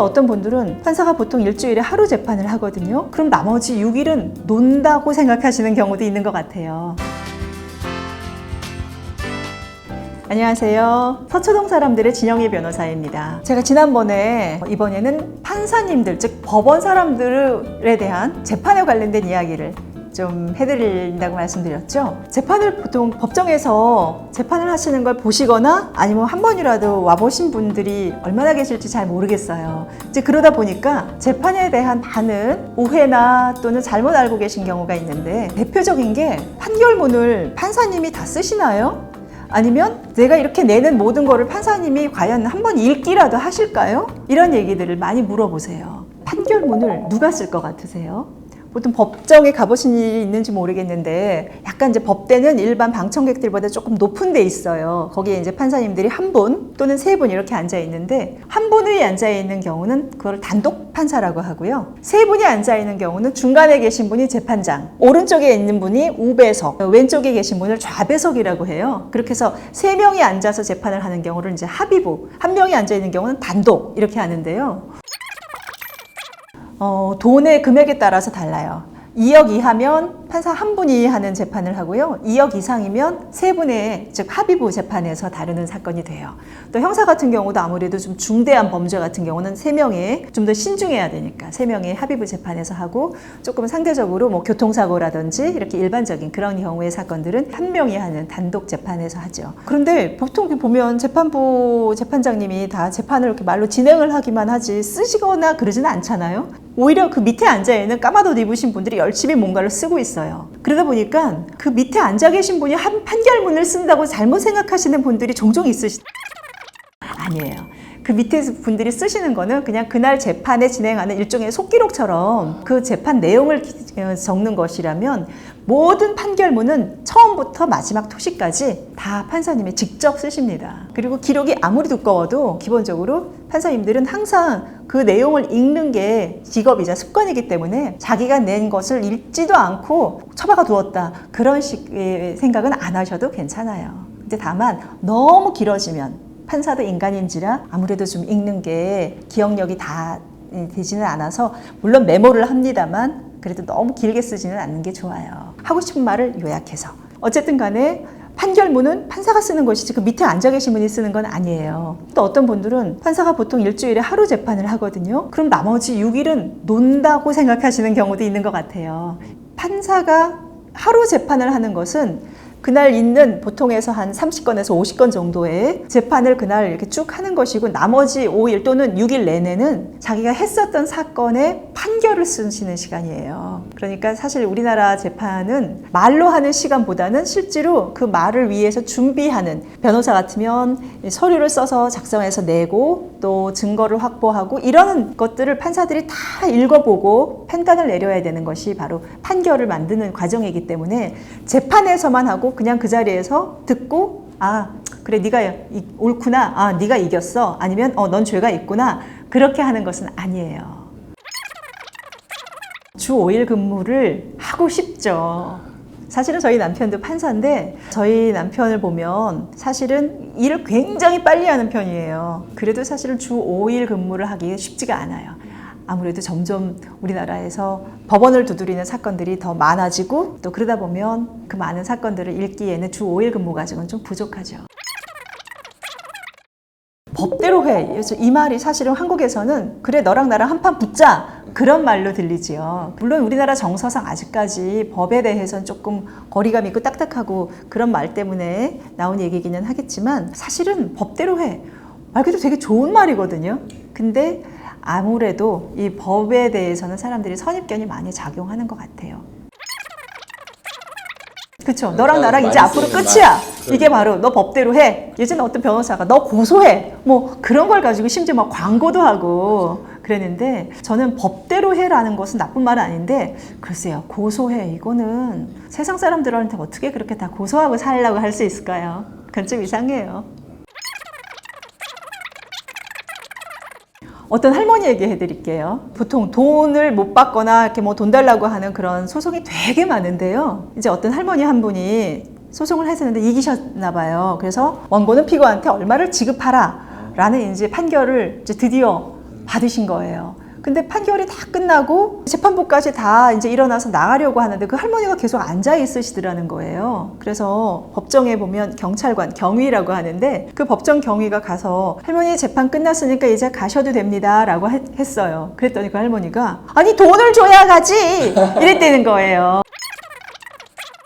또 어떤 분들은 판사가 보통 일주일에 하루 재판을 하거든요. 그럼 나머지 6일은 논다고 생각하시는 경우도 있는 것 같아요. 안녕하세요. 서초동 사람들의 진영희 변호사입니다. 제가 지난번에 이번에는 판사님들, 즉 법원 사람들에 대한 재판에 관련된 이야기를 좀 해드린다고 말씀드렸죠. 재판을 보통 법정에서 재판을 하시는 걸 보시거나 아니면 한 번이라도 와보신 분들이 얼마나 계실지 잘 모르겠어요. 이제 그러다 보니까 재판에 대한 많은 오해나 또는 잘못 알고 계신 경우가 있는데, 대표적인 게 판결문을 판사님이 다 쓰시나요? 아니면 내가 이렇게 내는 모든 거를 판사님이 과연 한번 읽기라도 하실까요? 이런 얘기들을 많이 물어보세요. 판결문을 누가 쓸 것 같으세요? 보통 법정에 가보신 일이 있는지 모르겠는데, 약간 이제 법대는 일반 방청객들보다 조금 높은 데 있어요. 거기에 이제 판사님들이 한 분 또는 세 분 이렇게 앉아 있는데, 한 분이 앉아 있는 경우는 그걸 단독 판사라고 하고요. 세 분이 앉아 있는 경우는 중간에 계신 분이 재판장, 오른쪽에 있는 분이 우배석, 왼쪽에 계신 분을 좌배석이라고 해요. 그렇게 해서 세 명이 앉아서 재판을 하는 경우를 이제 합의부, 한 명이 앉아 있는 경우는 단독 이렇게 하는데요. 돈의 금액에 따라서 달라요. 2억 이하면 판사 한 분이 하는 재판을 하고요. 2억 이상이면 세 분의, 즉 합의부 재판에서 다루는 사건이 돼요. 또 형사 같은 경우도 아무래도 좀 중대한 범죄 같은 경우는 세 명이 좀 더 신중해야 되니까 세 명이 합의부 재판에서 하고, 조금 상대적으로 뭐 교통사고라든지 이렇게 일반적인 그런 경우의 사건들은 한 명이 하는 단독 재판에서 하죠. 그런데 보통 보면 재판부 재판장님이 다 재판을 이렇게 말로 진행을 하기만 하지 쓰시거나 그러지는 않잖아요. 오히려 그 밑에 앉아있는 까만 옷 입으신 분들이 열심히 뭔가를 쓰고 있어요. 그러다 보니까 그 밑에 앉아 계신 분이 한 판결문을 쓴다고 잘못 생각하시는 분들이 종종 아니에요. 그 밑에 분들이 쓰시는 거는 그냥 그날 재판에 진행하는 일종의 속기록처럼 그 재판 내용을 적는 것이라면, 모든 판결문은 처음부터 마지막 토시까지 다 판사님이 직접 쓰십니다. 그리고 기록이 아무리 두꺼워도 기본적으로 판사님들은 항상 그 내용을 읽는 게 직업이자 습관이기 때문에 자기가 낸 것을 읽지도 않고 처박아 두었다, 그런 식의 생각은 안 하셔도 괜찮아요. 근데 다만 너무 길어지면, 판사도 인간인지라 아무래도 좀 읽는 게 기억력이 다 되지는 않아서 물론 메모를 합니다만 그래도 너무 길게 쓰지는 않는 게 좋아요. 하고 싶은 말을 요약해서. 어쨌든 간에 판결문은 판사가 쓰는 것이지 그 밑에 앉아 계신 분이 쓰는 건 아니에요. 또 어떤 분들은 판사가 보통 일주일에 하루 재판을 하거든요. 그럼 나머지 6일은 논다고 생각하시는 경우도 있는 것 같아요. 판사가 하루 재판을 하는 것은 그날 있는 보통에서 한 30건에서 50건 정도의 재판을 그날 이렇게 쭉 하는 것이고, 나머지 5일 또는 6일 내내는 자기가 했었던 사건의 판결을 쓰시는 시간이에요. 그러니까 사실 우리나라 재판은 말로 하는 시간보다는 실제로 그 말을 위해서 준비하는, 변호사 같으면 서류를 써서 작성해서 내고 또 증거를 확보하고 이런 것들을 판사들이 다 읽어보고 판단을 내려야 되는 것이 바로 판결을 만드는 과정이기 때문에, 재판에서만 하고 그냥 그 자리에서 듣고, 아 그래 네가 옳구나, 아 네가 이겼어, 아니면 넌 죄가 있구나, 그렇게 하는 것은 아니에요. 주 5일 근무를 하고 싶죠. 사실은 저희 남편도 판사인데 저희 남편을 보면 사실은 일을 굉장히 빨리 하는 편이에요. 그래도 사실은 주 5일 근무를 하기 쉽지가 않아요. 아무래도 점점 우리나라에서 법원을 두드리는 사건들이 더 많아지고, 또 그러다 보면 그 많은 사건들을 읽기에는 주 5일 근무 가지고는 좀 부족하죠. 법대로 해. 이 말이 사실은 한국에서는 그래 너랑 나랑 한판 붙자, 그런 말로 들리지요. 물론 우리나라 정서상 아직까지 법에 대해서는 조금 거리감 있고 딱딱하고 그런 말 때문에 나온 얘기기는 하겠지만, 사실은 법대로 해. 말 그대로 되게 좋은 말이거든요. 근데 아무래도 이 법에 대해서는 사람들이 선입견이 많이 작용하는 것 같아요. 그렇죠. 너랑 나랑 이제 앞으로 끝이야. 이게 바로 너 법대로 해. 예전에 어떤 변호사가 너 고소해, 뭐 그런 걸 가지고 심지어 막 광고도 하고 그랬는데, 저는 법대로 해라는 것은 나쁜 말은 아닌데, 글쎄요, 고소해 이거는 세상 사람들한테 어떻게 그렇게 다 고소하고 살려고 할 수 있을까요? 그건 좀 이상해요. 어떤 할머니 얘기해 드릴게요. 보통 돈을 못 받거나 이렇게 뭐 돈 달라고 하는 그런 소송이 되게 많은데요. 이제 어떤 할머니 한 분이 소송을 했었는데 이기셨나 봐요. 그래서 원고는 피고한테 얼마를 지급하라 라는 이제 판결을 이제 드디어 받으신 거예요. 근데 판결이 다 끝나고 재판부까지 다 이제 일어나서 나가려고 하는데 그 할머니가 계속 앉아 있으시더라는 거예요. 그래서 법정에 보면 경찰관, 경위라고 하는데 그 법정 경위가 가서 할머니 재판 끝났으니까 이제 가셔도 됩니다 라고 했어요. 그랬더니 그 할머니가 아니 돈을 줘야 가지 이랬다는 거예요.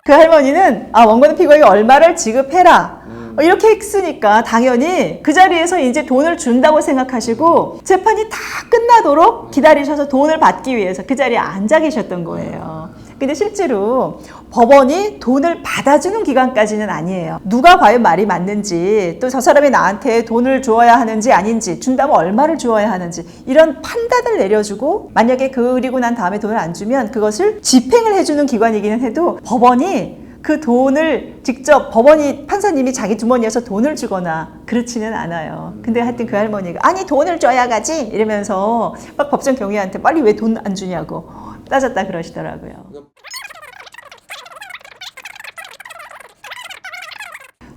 그 할머니는 원고는 피고에게 얼마를 지급해라 이렇게 했으니까 당연히 그 자리에서 이제 돈을 준다고 생각하시고 재판이 다 끝나도록 기다리셔서 돈을 받기 위해서 그 자리에 앉아 계셨던 거예요. 근데 실제로 법원이 돈을 받아주는 기간까지는 아니에요. 누가 과연 말이 맞는지, 또 저 사람이 나한테 돈을 주어야 하는지 아닌지, 준다면 얼마를 주어야 하는지 이런 판단을 내려주고, 만약에 그리고 난 다음에 돈을 안 주면 그것을 집행을 해주는 기관이기는 해도 법원이 그 돈을 직접 판사님이 자기 주머니에서 돈을 주거나 그렇지는 않아요. 근데 하여튼 그 할머니가 아니 돈을 줘야 가지 이러면서 막 법정 경위한테 빨리 왜 돈 안 주냐고 따졌다 그러시더라고요.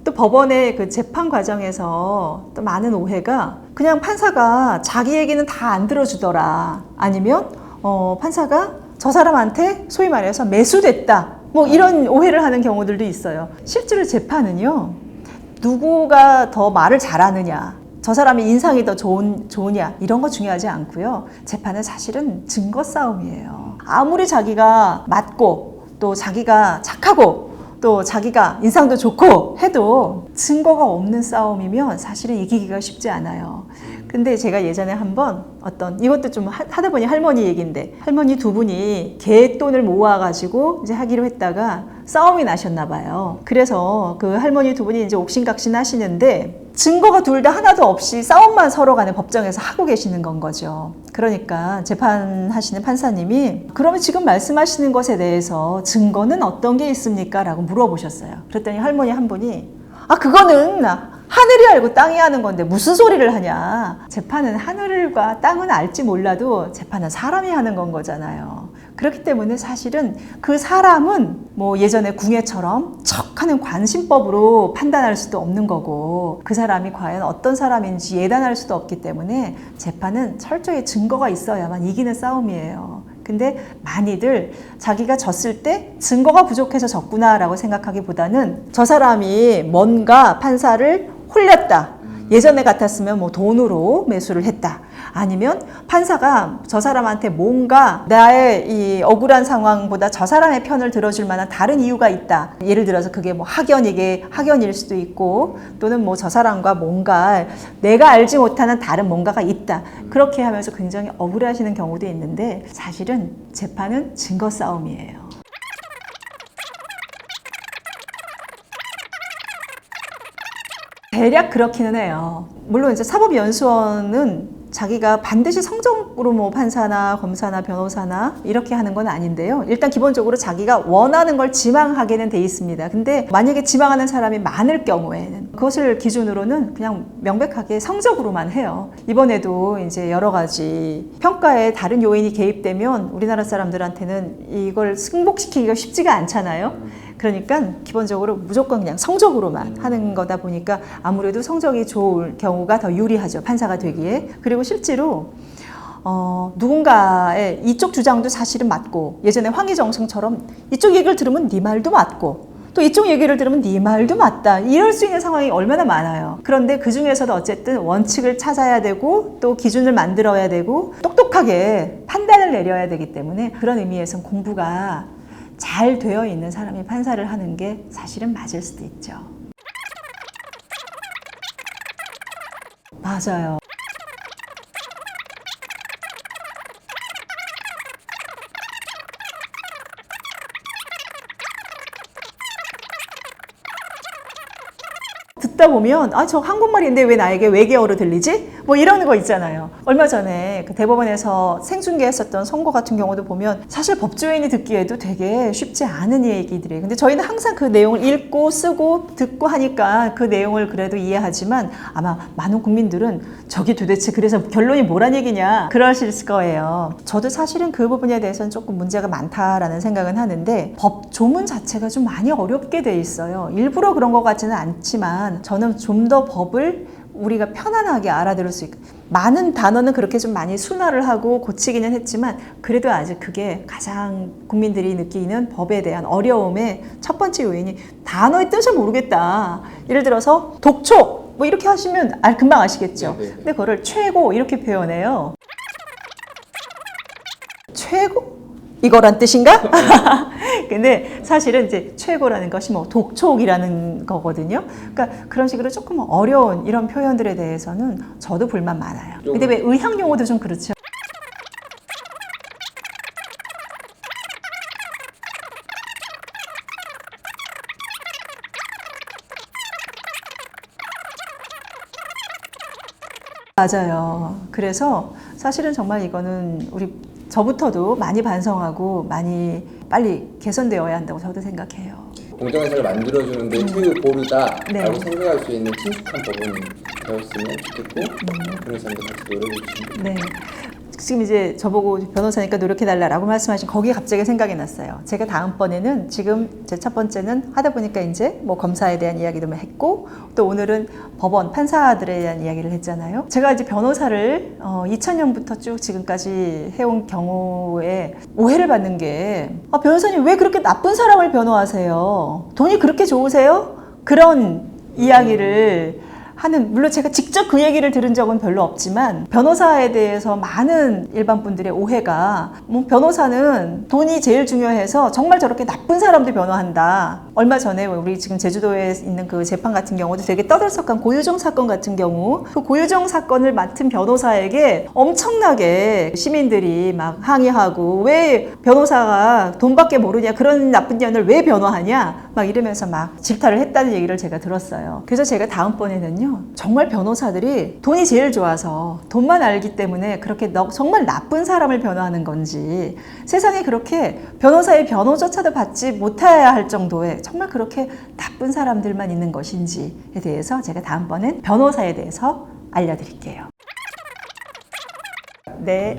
또 법원의 그 재판 과정에서 또 많은 오해가 그냥 판사가 자기 얘기는 다 안 들어주더라, 아니면 판사가 저 사람한테 소위 말해서 매수됐다, 뭐 이런 오해를 하는 경우들도 있어요. 실제로 재판은요, 누구가 더 말을 잘하느냐, 저 사람의 인상이 더 좋으냐 이런 거 중요하지 않고요. 재판은 사실은 증거 싸움이에요. 아무리 자기가 맞고 또 자기가 착하고 또 자기가 인상도 좋고 해도 증거가 없는 싸움이면 사실은 이기기가 쉽지 않아요. 근데 제가 예전에 한번 이것도 좀 하다 보니 할머니 얘기인데, 할머니 두 분이 갯돈을 모아가지고 이제 하기로 했다가 싸움이 나셨나 봐요. 그래서 그 할머니 두 분이 이제 옥신각신 하시는데 증거가 둘 다 하나도 없이 싸움만 서로 간에 법정에서 하고 계시는 건 거죠. 그러니까 재판하시는 판사님이 그러면 지금 말씀하시는 것에 대해서 증거는 어떤 게 있습니까? 라고 물어보셨어요. 그랬더니 할머니 한 분이 그거는 하늘이 알고 땅이 하는 건데 무슨 소리를 하냐. 재판은 하늘과 땅은 알지 몰라도 재판은 사람이 하는 건 거잖아요. 그렇기 때문에 사실은 그 사람은 뭐 예전에 궁예처럼 척하는 관심법으로 판단할 수도 없는 거고, 그 사람이 과연 어떤 사람인지 예단할 수도 없기 때문에 재판은 철저히 증거가 있어야만 이기는 싸움이에요. 근데 많이들 자기가 졌을 때 증거가 부족해서 졌구나 라고 생각하기보다는 저 사람이 뭔가 판사를 홀렸다, 예전에 같았으면 뭐 돈으로 매수를 했다, 아니면 판사가 저 사람한테 뭔가 나의 이 억울한 상황보다 저 사람의 편을 들어줄 만한 다른 이유가 있다. 예를 들어서 그게 뭐 학연일 수도 있고, 또는 뭐 저 사람과 뭔가 내가 알지 못하는 다른 뭔가가 있다. 그렇게 하면서 굉장히 억울해하시는 경우도 있는데, 사실은 재판은 증거 싸움이에요. 대략 그렇기는 해요. 물론 이제 사법연수원은 자기가 반드시 성적으로 뭐 판사나 검사나 변호사나 이렇게 하는 건 아닌데요. 일단 기본적으로 자기가 원하는 걸 지망하게는 돼 있습니다. 근데 만약에 지망하는 사람이 많을 경우에는 그것을 기준으로는 그냥 명백하게 성적으로만 해요. 이번에도 이제 여러 가지 평가에 다른 요인이 개입되면 우리나라 사람들한테는 이걸 승복시키기가 쉽지가 않잖아요. 그러니까 기본적으로 무조건 그냥 성적으로만 하는 거다 보니까 아무래도 성적이 좋을 경우가 더 유리하죠, 판사가 되기에. 그리고 실제로 누군가의 이쪽 주장도 사실은 맞고, 예전에 황희정성처럼 이쪽 얘기를 들으면 네 말도 맞고 또 이쪽 얘기를 들으면 네 말도 맞다, 이럴 수 있는 상황이 얼마나 많아요. 그런데 그 중에서도 어쨌든 원칙을 찾아야 되고 또 기준을 만들어야 되고 똑똑하게 판단을 내려야 되기 때문에, 그런 의미에서는 공부가 잘 되어 있는 사람이 판사를 하는 게 사실은 맞을 수도 있죠. 맞아요. 듣다 보면 저 한국말인데 왜 나에게 외계어로 들리지? 뭐 이런 거 있잖아요. 얼마 전에 그 대법원에서 생중계했었던 선고 같은 경우도 보면 사실 법조인이 듣기에도 되게 쉽지 않은 얘기들이에요. 근데 저희는 항상 그 내용을 읽고 쓰고 듣고 하니까 그 내용을 그래도 이해하지만, 아마 많은 국민들은 저게 도대체 그래서 결론이 뭐란 얘기냐 그러실 거예요. 저도 사실은 그 부분에 대해서는 조금 문제가 많다라는 생각은 하는데, 법 조문 자체가 좀 많이 어렵게 돼 있어요. 일부러 그런 것 같지는 않지만 저는 좀 더 법을 우리가 편안하게 알아들을 수 있고, 많은 단어는 그렇게 좀 많이 순화를 하고 고치기는 했지만 그래도 아직 그게 가장 국민들이 느끼는 법에 대한 어려움의 첫 번째 요인이 단어의 뜻을 모르겠다. 예를 들어서 독촉 뭐 이렇게 하시면 금방 아시겠죠. 근데 그거를 최고 이렇게 표현해요. 최고? 이거란 뜻인가? 근데 사실은 이제 최고라는 것이 뭐 독촉이라는 거거든요. 그러니까 그런 식으로 조금 어려운 이런 표현들에 대해서는 저도 불만 많아요. 근데 왜 의학 용어도 좀 그렇죠? 맞아요. 그래서 사실은 정말 이거는 저부터도 많이 반성하고 많이 빨리 개선되어야 한다고 저도 생각해요. 공정회사를 만들어주는데 고르다라고 네. 생각할 수 있는 친숙한 법은 되었으면 좋겠고 변호사님도 같이 노력해 주시면 됩니다. 네. 지금 이제 저보고 변호사니까 노력해달라고 말씀하신 거기에 갑자기 생각이 났어요. 제가 다음번에는 지금 제 첫 번째는 하다 보니까 이제 뭐 검사에 대한 이야기도 했고 또 오늘은 법원 판사들에 대한 이야기를 했잖아요. 제가 이제 변호사를 2000년부터 쭉 지금까지 해온 경우에 오해를 받는 게 변호사님 왜 그렇게 나쁜 사람을 변호하세요? 돈이 그렇게 좋으세요? 그런 이야기를 하는, 물론 제가 직접 그 얘기를 들은 적은 별로 없지만 변호사에 대해서 많은 일반 분들의 오해가 뭐 변호사는 돈이 제일 중요해서 정말 저렇게 나쁜 사람들 변호한다. 얼마 전에 우리 지금 제주도에 있는 그 재판 같은 경우도 되게 떠들썩한 고유정 사건 같은 경우, 그 고유정 사건을 맡은 변호사에게 엄청나게 시민들이 막 항의하고 왜 변호사가 돈밖에 모르냐, 그런 나쁜 년을 왜 변호하냐 막 이러면서 막 질타를 했다는 얘기를 제가 들었어요. 그래서 제가 다음번에는요, 정말 변호사들이 돈이 제일 좋아서 돈만 알기 때문에 그렇게 정말 나쁜 사람을 변호하는 건지, 세상에 그렇게 변호사의 변호조차도 받지 못해야 할 정도의 정말 그렇게 나쁜 사람들만 있는 것인지에 대해서 제가 다음번엔 변호사에 대해서 알려드릴게요. 네.